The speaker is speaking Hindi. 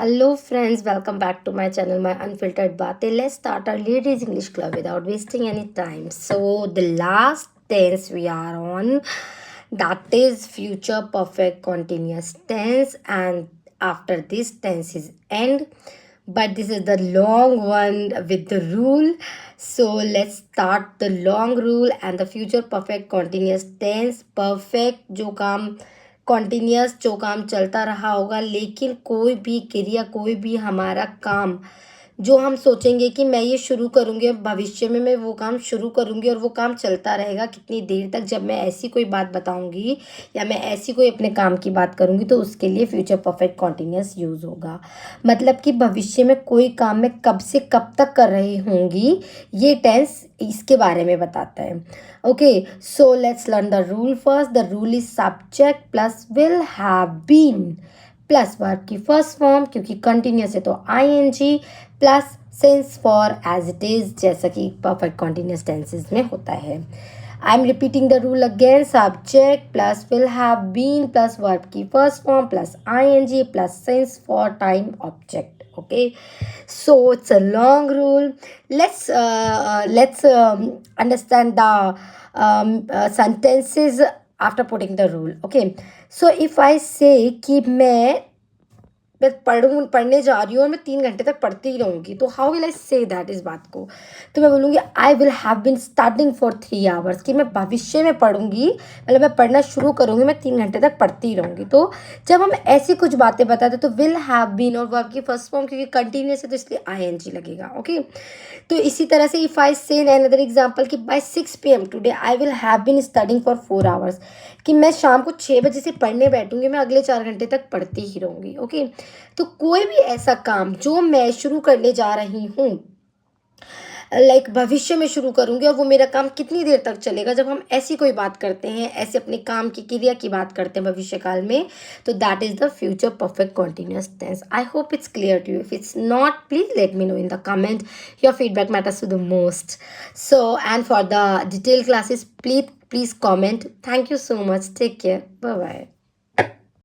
Hello, friends. Welcome back to my channel, My Unfiltered Baate. Let's start our Ladies English Club without wasting any time. So, the last tense we are on, that is future perfect continuous tense, and after this tense is end. But this is the long one with the rule. So, let's start the long rule and the future perfect continuous tense. Perfect जो काम कॉन्टिन्यूस जो काम चलता रहा होगा, लेकिन कोई भी क्रिया, कोई भी हमारा काम जो हम सोचेंगे कि मैं ये शुरू करूँगी और भविष्य में मैं वो काम शुरू करूँगी और वो काम चलता रहेगा कितनी देर तक, जब मैं ऐसी कोई बात बताऊँगी या मैं ऐसी कोई अपने काम की बात करूँगी तो उसके लिए फ्यूचर परफेक्ट कॉन्टिन्यूस यूज़ होगा। मतलब कि भविष्य में कोई काम मैं कब से कब तक कर रही होंगी, ये टेंस इसके बारे में बताता है। Okay, so let's learn the rule first. The rule is subject plus will have been plus verb की फर्स्ट फॉर्म, क्योंकि कंटिन्यूस है तो ING plus since for as it is, जैसा कि परफेक्ट कॉन्टिन्यूस टेंसेस में होता है। I am repeating the rule again. Subject plus will have been plus verb की first form plus ING plus since for time object. Okay, so it's a long rule. Let's understand the sentences after putting the rule. Okay, so if I say कि मैं पढ़ने जा रही हूँ और मैं 3 घंटे तक पढ़ती ही रहूँगी, तो how will I say that, इस बात को तो मैं बोलूँगी I will have been starting for 3 hours, कि मैं भविष्य में पढ़ूँगी, मतलब मैं पढ़ना शुरू करूँगी, मैं 3 घंटे तक पढ़ती ही रहूँगी। तो जब हम ऐसी कुछ बातें बताते तो विल हैव बीन और वर्ब की फर्स्ट फॉर्म, क्योंकि कंटिन्यूस है तो इसलिए आईएनजी लगेगा। ओके, तो इसी तरह से if I say another example कि by 6 PM today I will have been studying for 4 hours, कि मैं शाम को 6 बजे से पढ़ने बैठूंगी, मैं अगले 4 घंटे तक पढ़ती ही रहूँगी। ओके, तो कोई भी ऐसा काम जो मैं शुरू करने जा रही हूँ, लाइक भविष्य में शुरू करूँगी, और वो मेरा काम कितनी देर तक चलेगा, जब हम ऐसी कोई बात करते हैं, ऐसे अपने काम की क्रिया की बात करते हैं भविष्य काल में, तो that is the future perfect continuous tense. I hope it's clear to you. If it's not, please let me know in the comment. Your feedback matters to the most. So, and for the detailed classes, please comment. Thank you so much. Take care. Bye bye.